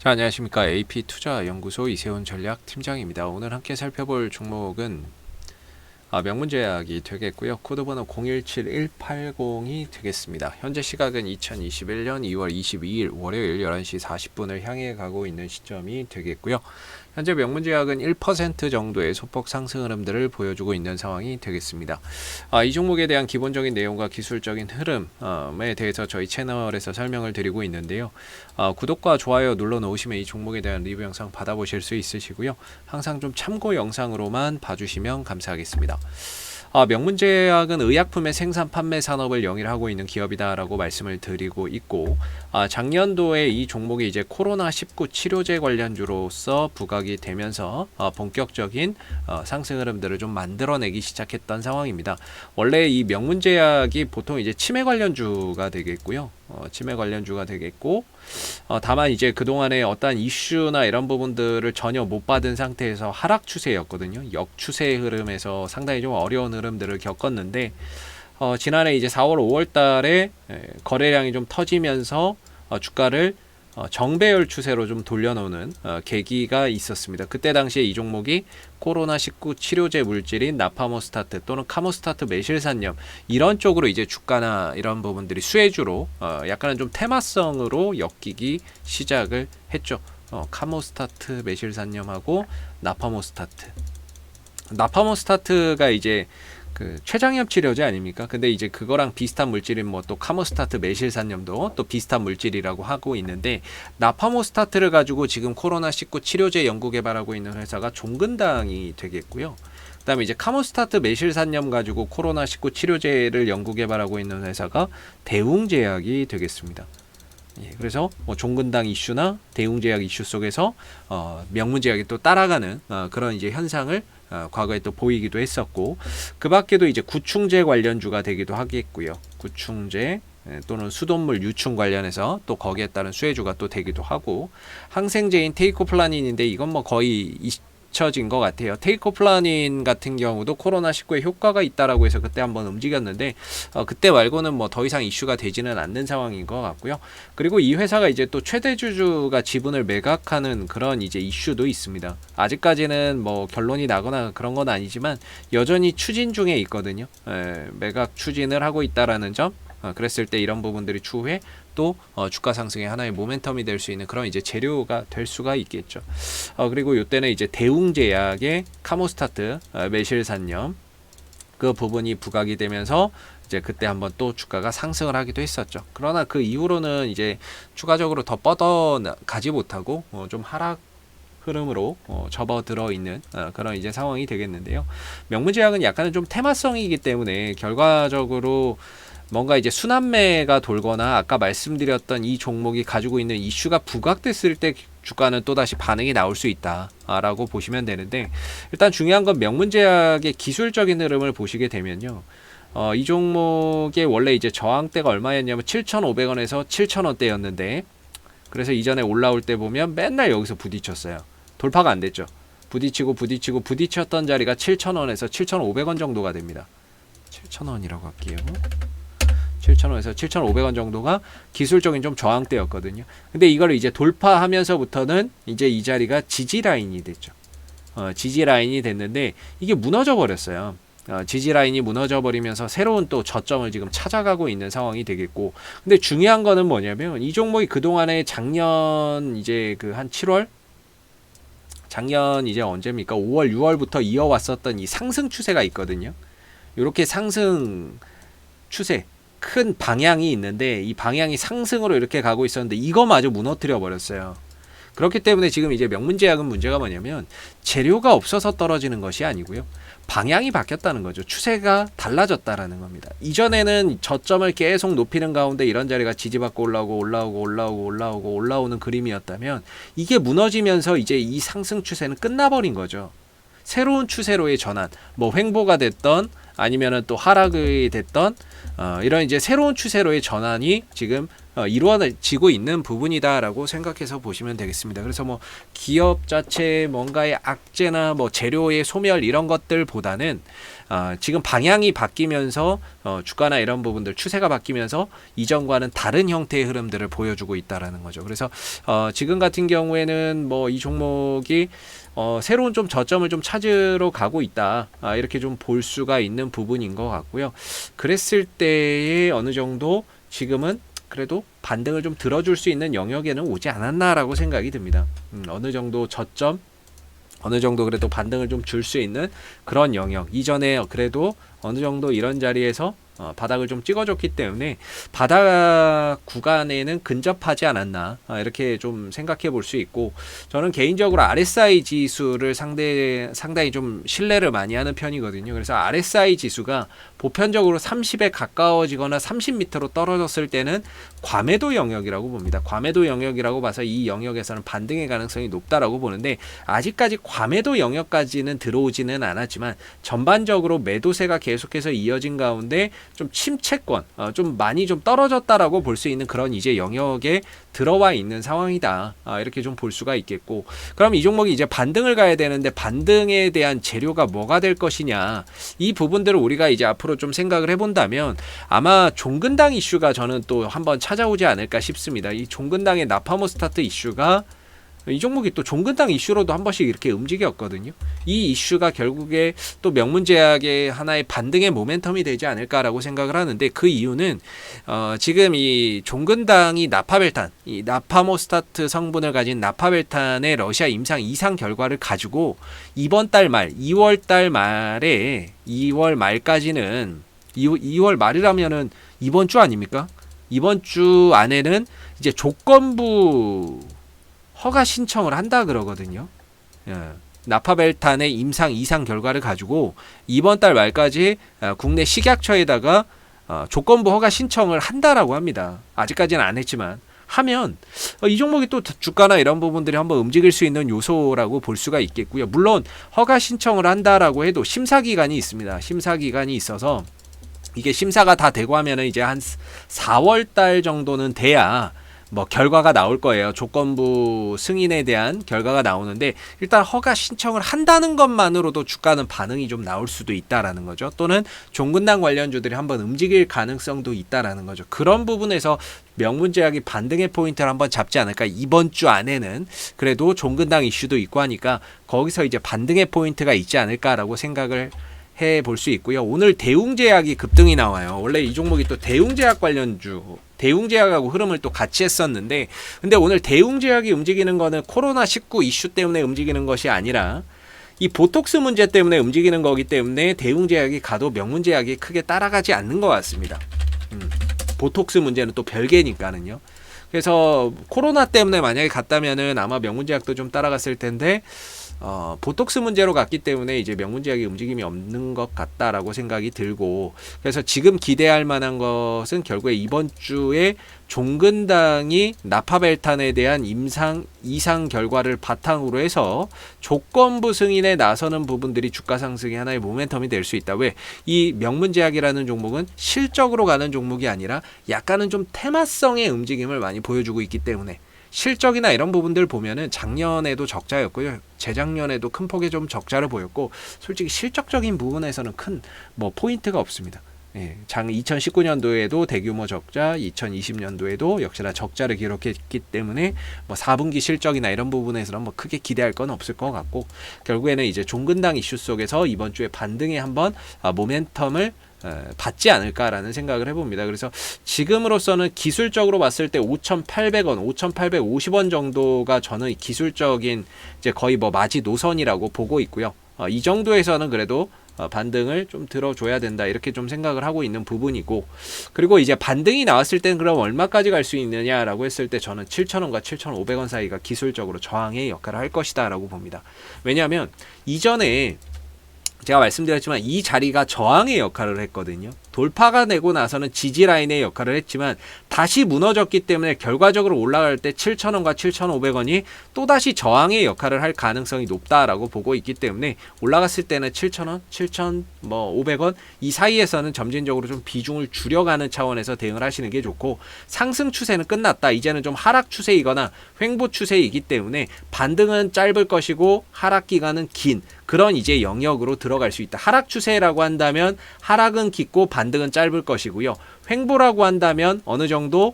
자, 안녕하십니까. AP투자연구소 이세훈 전략팀장입니다. 오늘 함께 살펴볼 종목은 명문제약이 되겠고요. 코드번호 017180이 되겠습니다. 현재 시각은 2021년 2월 22일 월요일 11시 40분을 향해 가고 있는 시점이 되겠고요. 현재 명문제약은 1% 정도의 소폭 상승 흐름들을 보여주고 있는 상황이 되겠습니다. 이 종목에 대한 기본적인 내용과 기술적인 흐름에 대해서 저희 채널에서 설명을 드리고 있는데요. 구독과 좋아요 눌러 놓으시면 이 종목에 대한 리뷰 영상 받아보실 수 있으시고요. 항상 좀 참고 영상으로만 봐주시면 감사하겠습니다. 명문제약은 의약품의 생산 판매 산업을 영위하고 있는 기업이다라고 말씀을 드리고 있고, 작년도에 이 종목이 이제 코로나19 치료제 관련주로서 부각이 되면서 본격적인 상승 흐름들을 좀 만들어내기 시작했던 상황입니다. 원래 이 명문제약이 보통 이제 치매 관련주가 되겠고요. 치매 관련주가 되겠고, 다만 이제 그동안에 어떠한 이슈나 이런 부분들을 전혀 못 받은 상태에서 하락 추세였거든요. 역추세 흐름에서 상당히 좀 어려운 흐름들을 겪었는데, 지난해 이제 4월, 5월 달에 거래량이 좀 터지면서 주가를 정배열 추세로 좀 돌려놓는 계기가 있었습니다. 그때 당시에 이 종목이 코로나19 치료제 물질인 나파모스타트 또는 카모스타트 메실산염 이런 쪽으로 이제 주가나 이런 부분들이 수혜주로 약간은 좀 테마성으로 엮이기 시작을 했죠. 카모스타트 메실산염하고 나파모스타트가 이제 그 췌장염 치료제 아닙니까? 근데 이제 그거랑 비슷한 물질인 뭐 또 카모스타트 메실산염도 또 비슷한 물질이라고 하고 있는데, 나파모스타트를 가지고 지금 코로나19 치료제 연구 개발하고 있는 회사가 종근당이 되겠고요. 그다음에 이제 카모스타트 메실산염 가지고 코로나19 치료제를 연구 개발하고 있는 회사가 대웅제약이 되겠습니다. 그래서 종근당 이슈나 대웅제약 이슈 속에서 명문제약이 또 따라가는 그런 이제 현상을 과거에 또 보이기도 했었고, 그 밖에도 이제 구충제 관련주가 되기도 하겠고요. 구충제 또는 수돗물 유충 관련해서 또 거기에 따른 수혜주가 또 되기도 하고, 항생제인 테이코플라닌인데 이건 뭐 거의 잊혀진 것 같아요. 테이코플라닌 같은 경우도 코로나19에 효과가 있다라고 해서 그때 한번 움직였는데 그때 말고는 뭐 더 이상 이슈가 되지는 않는 상황인 것 같고요. 그리고 이 회사가 이제 또 최대 주주가 지분을 매각하는 그런 이제 이슈도 있습니다. 아직까지는 뭐 결론이 나거나 그런 건 아니지만 여전히 추진 중에 있거든요. 매각 추진을 하고 있다라는 점. 그랬을 때 이런 부분들이 추후에 또 주가 상승의 하나의 모멘텀이 될 수 있는 그런 이제 재료가 될 수가 있겠죠. 그리고 이때는 이제 대웅제약의 카모스타트 메실산염 그 부분이 부각이 되면서 이제 그때 한번 또 주가가 상승을 하기도 했었죠. 그러나 그 이후로는 이제 추가적으로 더 뻗어가지 못하고 좀 하락 흐름으로 접어들어 있는 그런 이제 상황이 되겠는데요. 명문제약은 약간은 좀 테마성이기 때문에 결과적으로 뭔가 이제 순환매가 돌거나 아까 말씀드렸던 이 종목이 가지고 있는 이슈가 부각됐을 때 주가는 또다시 반응이 나올 수 있다라고 보시면 되는데, 일단 중요한 건 명문제약의 기술적인 흐름을 보시게 되면요. 이 종목의 원래 이제 저항대가 얼마였냐면 7,500원에서 7,000원대였는데, 그래서 이전에 올라올 때 보면 맨날 여기서 부딪혔어요. 돌파가 안 됐죠. 부딪혔던 자리가 7,000원에서 7,500원 정도가 됩니다. 7,000원이라고 할게요. 7,000원에서 7,500원 정도가 기술적인 좀 저항대였거든요. 근데 이걸 이제 돌파하면서부터는 이제 이 자리가 지지 라인이 됐죠. 지지 라인이 됐는데 이게 무너져 버렸어요. 지지 라인이 무너져 버리면서 새로운 또 저점을 지금 찾아가고 있는 상황이 되겠고, 근데 중요한 거는 뭐냐면 이 종목이 그동안에 작년 이제 그 한 7월 작년 이제 언제입니까? 5월 6월부터 이어왔었던 이 상승 추세가 있거든요. 이렇게 상승 추세 큰 방향이 있는데 이 방향이 상승으로 이렇게 가고 있었는데 이거마저 무너뜨려 버렸어요. 그렇기 때문에 지금 이제 명문제약은 문제가 뭐냐면 재료가 없어서 떨어지는 것이 아니고요. 방향이 바뀌었다는 거죠. 추세가 달라졌다라는 겁니다. 이전에는 저점을 계속 높이는 가운데 이런 자리가 지지받고 올라오는 그림이었다면, 이게 무너지면서 이제 이 상승 추세는 끝나버린 거죠. 새로운 추세로의 전환, 뭐 횡보가 됐던 아니면은 또 하락이 됐던 이런 이제 새로운 추세로의 전환이 지금 이루어지고 있는 부분이다라고 생각해서 보시면 되겠습니다. 그래서 뭐 기업 자체 뭔가의 악재나 뭐 재료의 소멸 이런 것들보다는 지금 방향이 바뀌면서 주가나 이런 부분들 추세가 바뀌면서 이전과는 다른 형태의 흐름들을 보여주고 있다라는 거죠. 그래서 지금 같은 경우에는 뭐 이 종목이 새로운 좀 저점을 좀 찾으러 가고 있다. 이렇게 좀 볼 수가 있는 부분인 것 같고요. 그랬을 때에 어느 정도 지금은 그래도 반등을 좀 들어줄 수 있는 영역에는 오지 않았나라고 생각이 듭니다. 어느 정도 저점, 어느 정도 그래도 반등을 좀 줄 수 있는 그런 영역. 이전에 그래도 어느 정도 이런 자리에서 바닥을 좀 찍어줬기 때문에 바닥 구간에는 근접하지 않았나 이렇게 좀 생각해 볼 수 있고, 저는 개인적으로 RSI 지수를 상당히 좀 신뢰를 많이 하는 편이거든요. 그래서 RSI 지수가 보편적으로 30에 가까워지거나 30m로 떨어졌을 때는 과매도 영역이라고 봅니다. 과매도 영역이라고 봐서 이 영역에서는 반등의 가능성이 높다라고 보는데, 아직까지 과매도 영역까지는 들어오지는 않았지만 전반적으로 매도세가 계속해서 이어진 가운데 좀 침체권, 좀 많이 좀 떨어졌다라고 볼 수 있는 그런 이제 영역에 들어와 있는 상황이다. 이렇게 좀 볼 수가 있겠고, 그럼 이 종목이 이제 반등을 가야 되는데 반등에 대한 재료가 뭐가 될 것이냐, 이 부분들을 우리가 이제 앞으로 좀 생각을 해본다면 아마 종근당 이슈가 저는 또 한번 찾아오지 않을까 싶습니다. 이 종근당의 나파모스타트 이슈가 이 종목이 또 종근당 이슈로도 한 번씩 이렇게 움직였거든요. 이 이슈가 결국에 또 명문제약의 하나의 반등의 모멘텀이 되지 않을까라고 생각을 하는데, 그 이유는 지금 이 종근당이 나파벨탄, 이 나파모스타트 성분을 가진 나파벨탄의 러시아 임상 2상 결과를 가지고 이번 달 말, 2월 달 말에 2월 말까지는 2월 말이라면은 이번 주 아닙니까? 이번 주 안에는 이제 조건부 허가 신청을 한다 그러거든요. 예. 나파벨탄의 임상 2상 결과를 가지고 이번 달 말까지 국내 식약처에다가 조건부 허가 신청을 한다라고 합니다. 아직까지는 안 했지만 하면 이 종목이 또 주가나 이런 부분들이 한번 움직일 수 있는 요소라고 볼 수가 있겠고요. 물론 허가 신청을 한다라고 해도 심사기간이 있습니다. 심사기간이 있어서 이게 심사가 다 되고 하면은 이제 한 4월 달 정도는 돼야 뭐 결과가 나올 거예요. 조건부 승인에 대한 결과가 나오는데, 일단 허가 신청을 한다는 것만으로도 주가는 반응이 좀 나올 수도 있다라는 거죠. 또는 종근당 관련주들이 한번 움직일 가능성도 있다라는 거죠. 그런 부분에서 명문제약이 반등의 포인트를 한번 잡지 않을까. 이번 주 안에는 그래도 종근당 이슈도 있고 하니까 거기서 이제 반등의 포인트가 있지 않을까라고 생각을 해볼 수 있고요. 오늘 대웅제약이 급등이 나와요. 원래 이 종목이 또 대웅제약 관련주, 대웅제약하고 흐름을 또 같이 했었는데, 근데 오늘 대웅제약이 움직이는 거는 코로나19 이슈 때문에 움직이는 것이 아니라 이 보톡스 문제 때문에 움직이는 거기 때문에 대웅제약이 가도 명문제약이 크게 따라가지 않는 것 같습니다. 보톡스 문제는 또 별개니까는요. 그래서 코로나 때문에 만약에 갔다면은 아마 명문제약도 좀 따라갔을 텐데, 보톡스 문제로 갔기 때문에 이제 명문제약의 움직임이 없는 것 같다라고 생각이 들고, 그래서 지금 기대할 만한 것은 결국에 이번 주에 종근당이 나파벨탄에 대한 임상 2상 결과를 바탕으로 해서 조건부 승인에 나서는 부분들이 주가 상승의 하나의 모멘텀이 될 수 있다. 왜? 이 명문제약이라는 종목은 실적으로 가는 종목이 아니라 약간은 좀 테마성의 움직임을 많이 보여주고 있기 때문에, 실적이나 이런 부분들 보면은 작년에도 적자였고요. 재작년에도 큰 폭의 좀 적자를 보였고, 솔직히 실적적인 부분에서는 큰 뭐 포인트가 없습니다. 예, 2019년도에도 대규모 적자, 2020년도에도 역시나 적자를 기록했기 때문에 뭐 4분기 실적이나 이런 부분에서는 뭐 크게 기대할 건 없을 것 같고, 결국에는 이제 종근당 이슈 속에서 이번 주에 반등에 한번 모멘텀을 받지 않을까라는 생각을 해봅니다. 그래서 지금으로서는 기술적으로 봤을 때 5,800원, 5,850원 정도가 저는 기술적인 이제 거의 뭐 마지 노선이라고 보고 있고요. 이 정도에서는 그래도 반등을 좀 들어줘야 된다, 이렇게 좀 생각을 하고 있는 부분이고, 그리고 이제 반등이 나왔을 땐 그럼 얼마까지 갈 수 있느냐라고 했을 때 저는 7,000원과 7,500원 사이가 기술적으로 저항의 역할을 할 것이다 라고 봅니다. 왜냐하면 이전에 제가 말씀드렸지만 이 자리가 저항의 역할을 했거든요. 돌파가 되고 나서는 지지 라인의 역할을 했지만 다시 무너졌기 때문에 결과적으로 올라갈 때 7,000원과 7,500원이 또다시 저항의 역할을 할 가능성이 높다라고 보고 있기 때문에 올라갔을 때는 7,000원, 7,500원 이 사이에서는 점진적으로 좀 비중을 줄여가는 차원에서 대응을 하시는 게 좋고, 상승 추세는 끝났다. 이제는 좀 하락 추세이거나 횡보 추세이기 때문에 반등은 짧을 것이고 하락 기간은 긴 그런 이제 영역으로 들어갈 수 있다. 하락 추세라고 한다면 하락은 깊고 반등은 짧을 것이고요. 횡보라고 한다면 어느 정도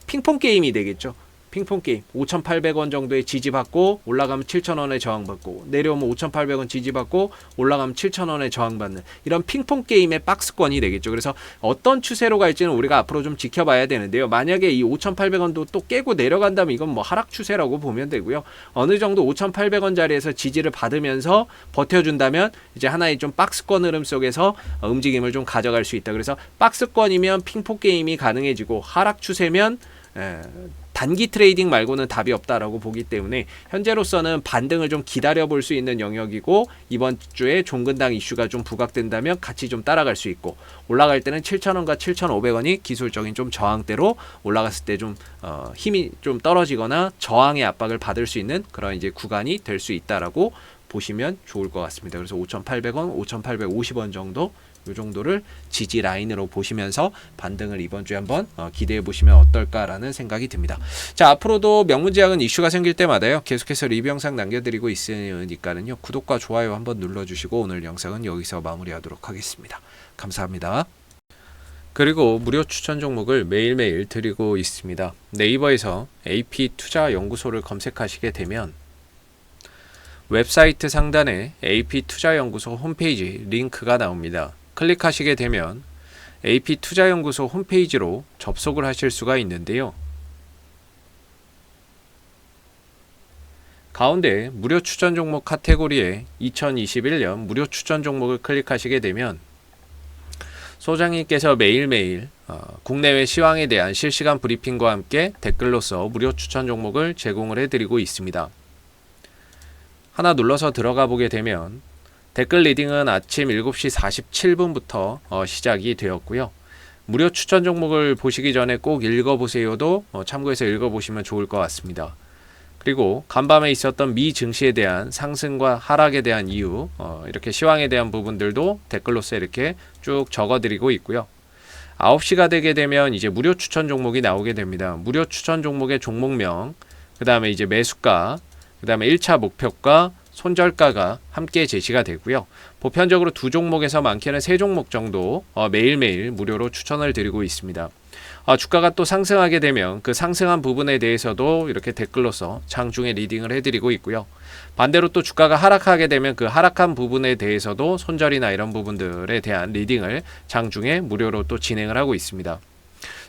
핑퐁 게임이 되겠죠. 핑퐁 게임 5,800원 정도의 지지받고 올라가면 7,000원에 저항받고 내려오면 5,800원 지지받고 올라가면 7,000원에 저항받는 이런 핑퐁 게임의 박스권이 되겠죠. 그래서 어떤 추세로 갈지는 우리가 앞으로 좀 지켜봐야 되는데요. 만약에 이 5,800원도 또 깨고 내려간다면 이건 뭐 하락 추세라고 보면 되고요. 어느 정도 5,800원 자리에서 지지를 받으면서 버텨준다면 이제 하나의 좀 박스권 흐름 속에서 움직임을 좀 가져갈 수 있다. 그래서 박스권이면 핑퐁 게임이 가능해지고 하락 추세면 단기 트레이딩 말고는 답이 없다라고 보기 때문에 현재로서는 반등을 좀 기다려 볼 수 있는 영역이고, 이번 주에 종근당 이슈가 좀 부각된다면 같이 좀 따라갈 수 있고, 올라갈 때는 7,000원과 7,500원이 기술적인 좀 저항대로 올라갔을 때 좀 힘이 좀 떨어지거나 저항의 압박을 받을 수 있는 그런 이제 구간이 될 수 있다라고 보시면 좋을 것 같습니다. 그래서 5,800원, 5,850원 정도 이 정도를 지지 라인으로 보시면서 반등을 이번 주에 한번 기대해 보시면 어떨까라는 생각이 듭니다. 자, 앞으로도 명문제약은 이슈가 생길 때마다요 계속해서 리뷰 영상 남겨드리고 있으니까는요 구독과 좋아요 한번 눌러주시고 오늘 영상은 여기서 마무리하도록 하겠습니다. 감사합니다. 그리고 무료 추천 종목을 매일매일 드리고 있습니다. 네이버에서 AP투자연구소를 검색하시게 되면 웹사이트 상단에 AP투자연구소 홈페이지 링크가 나옵니다. 클릭하시게 되면 AP투자연구소 홈페이지로 접속을 하실 수가 있는데요. 가운데 무료 추천 종목 카테고리에 2021년 무료 추천 종목을 클릭하시게 되면 소장님께서 매일매일 국내외 시황에 대한 실시간 브리핑과 함께 댓글로서 무료 추천 종목을 제공을 해드리고 있습니다. 하나 눌러서 들어가 보게 되면 댓글 리딩은 아침 7시 47분부터 시작이 되었고요. 무료 추천 종목을 보시기 전에 꼭 읽어보세요도 참고해서 읽어보시면 좋을 것 같습니다. 그리고 간밤에 있었던 미 증시에 대한 상승과 하락에 대한 이유, 이렇게 시황에 대한 부분들도 댓글로서 이렇게 쭉 적어드리고 있고요. 9시가 되게 되면 이제 무료 추천 종목이 나오게 됩니다. 무료 추천 종목의 종목명, 그 다음에 이제 매수가, 그 다음에 1차 목표가, 손절가가 함께 제시가 되고요. 보편적으로 2종목에서 많게는 3종목 정도 매일매일 무료로 추천을 드리고 있습니다. 주가가 또 상승하게 되면 그 상승한 부분에 대해서도 이렇게 댓글로서 장중에 리딩을 해드리고 있고요. 반대로 또 주가가 하락하게 되면 그 하락한 부분에 대해서도 손절이나 이런 부분들에 대한 리딩을 장중에 무료로 또 진행을 하고 있습니다.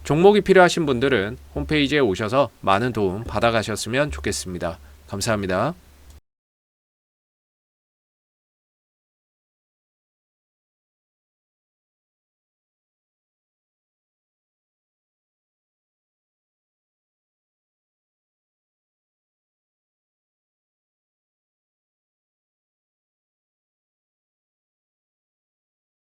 종목이 필요하신 분들은 홈페이지에 오셔서 많은 도움 받아가셨으면 좋겠습니다. 감사합니다.